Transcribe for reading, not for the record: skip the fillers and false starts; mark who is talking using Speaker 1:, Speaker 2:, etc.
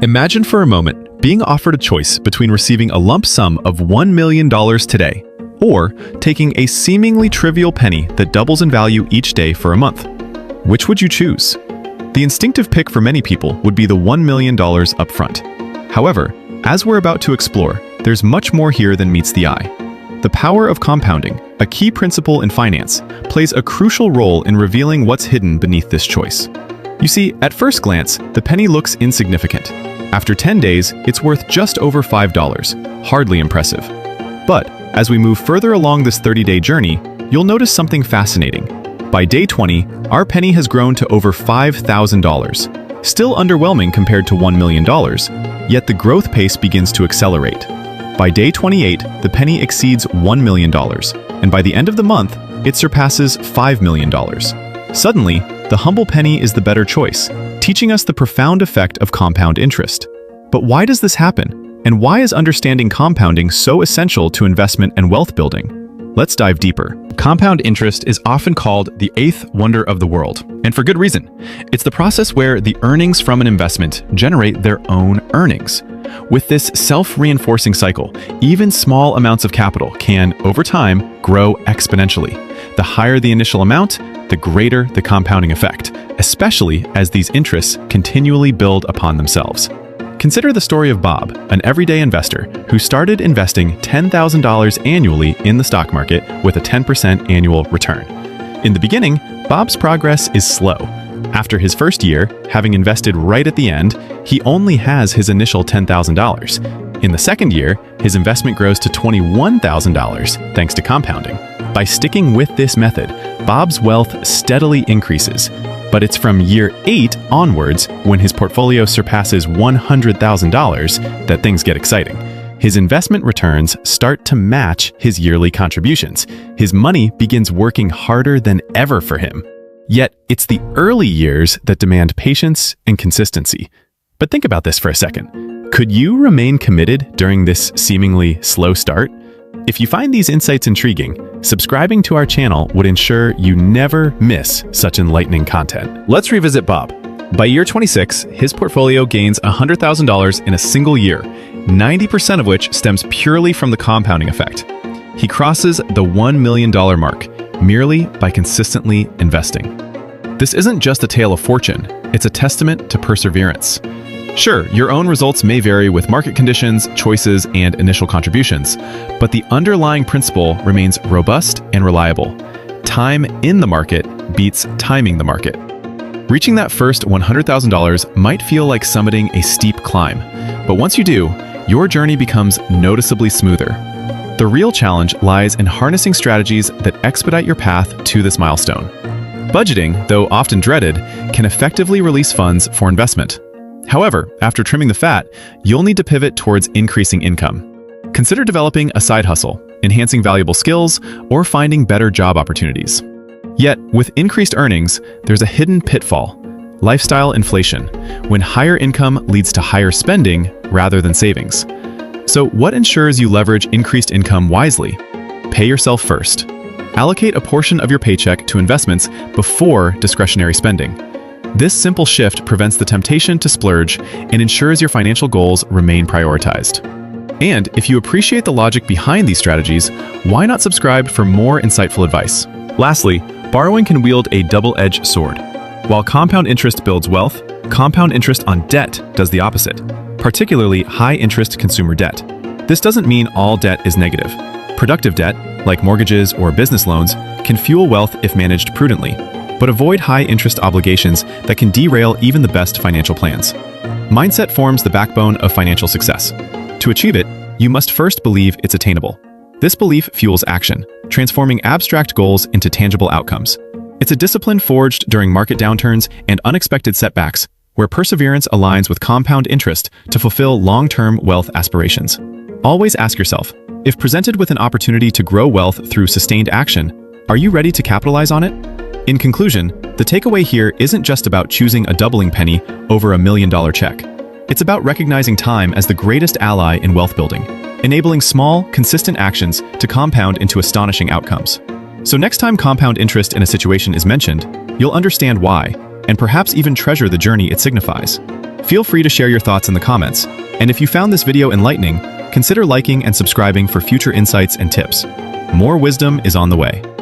Speaker 1: Imagine for a moment being offered a choice between receiving a lump sum of $1 million today or taking a seemingly trivial penny that doubles in value each day for a month. Which would you choose? The instinctive pick for many people would be the $1 million upfront. However, as we're about to explore, there's much more here than meets the eye. The power of compounding, a key principle in finance, plays a crucial role in revealing what's hidden beneath this choice. You see, at first glance, the penny looks insignificant. After 10 days, it's worth just over $5, hardly impressive. But as we move further along this 30-day journey, you'll notice something fascinating. By day 20, our penny has grown to over $5,000. Still underwhelming compared to $1 million, yet the growth pace begins to accelerate. By day 28, the penny exceeds $1 million, and by the end of the month, it surpasses $5 million. Suddenly, the humble penny is the better choice, teaching us the profound effect of compound interest. But why does this happen? And why is understanding compounding so essential to investment and wealth building? Let's dive deeper. Compound interest is often called the eighth wonder of the world, and for good reason. It's the process where the earnings from an investment generate their own earnings. With this self-reinforcing cycle, even small amounts of capital can, over time, grow exponentially. The higher the initial amount, the greater the compounding effect, especially as these interests continually build upon themselves. Consider the story of Bob, an everyday investor who started investing $10,000 annually in the stock market with a 10% annual return. In the beginning, Bob's progress is slow. After his first year, having invested right at the end, he only has his initial $10,000. In the second year, his investment grows to $21,000 thanks to compounding. By sticking with this method, Bob's wealth steadily increases. But it's from year 8 onwards, when his portfolio surpasses $100,000, that things get exciting. His investment returns start to match his yearly contributions. His money begins working harder than ever for him. Yet, it's the early years that demand patience and consistency. But think about this for a second. Could you remain committed during this seemingly slow start? If you find these insights intriguing, subscribing to our channel would ensure you never miss such enlightening content. Let's revisit Bob. By year 26, his portfolio gains $100,000 in a single year, 90% of which stems purely from the compounding effect. He crosses the $1 million mark merely by consistently investing. This isn't just a tale of fortune, it's a testament to perseverance. Sure, your own results may vary with market conditions, choices, and initial contributions, but the underlying principle remains robust and reliable. Time in the market beats timing the market. Reaching that first $100,000 might feel like summiting a steep climb, but once you do, your journey becomes noticeably smoother. The real challenge lies in harnessing strategies that expedite your path to this milestone. Budgeting, though often dreaded, can effectively release funds for investment. However, after trimming the fat, you'll need to pivot towards increasing income. Consider developing a side hustle, enhancing valuable skills, or finding better job opportunities. Yet, with increased earnings, there's a hidden pitfall: lifestyle inflation, when higher income leads to higher spending rather than savings. So, what ensures you leverage increased income wisely? Pay yourself first. Allocate a portion of your paycheck to investments before discretionary spending. This simple shift prevents the temptation to splurge and ensures your financial goals remain prioritized. And if you appreciate the logic behind these strategies, why not subscribe for more insightful advice? Lastly, borrowing can wield a double-edged sword. While compound interest builds wealth, compound interest on debt does the opposite, particularly high-interest consumer debt. This doesn't mean all debt is negative. Productive debt, like mortgages or business loans, can fuel wealth if managed prudently. But avoid high-interest obligations that can derail even the best financial plans. Mindset forms the backbone of financial success. To achieve it, you must first believe it's attainable. This belief fuels action, transforming abstract goals into tangible outcomes. It's a discipline forged during market downturns and unexpected setbacks, where perseverance aligns with compound interest to fulfill long-term wealth aspirations. Always ask yourself, if presented with an opportunity to grow wealth through sustained action, are you ready to capitalize on it? In conclusion, the takeaway here isn't just about choosing a doubling penny over $1 million check. It's about recognizing time as the greatest ally in wealth building, enabling small, consistent actions to compound into astonishing outcomes. So next time compound interest in a situation is mentioned, you'll understand why, and perhaps even treasure the journey it signifies. Feel free to share your thoughts in the comments. And if you found this video enlightening, consider liking and subscribing for future insights and tips. More wisdom is on the way.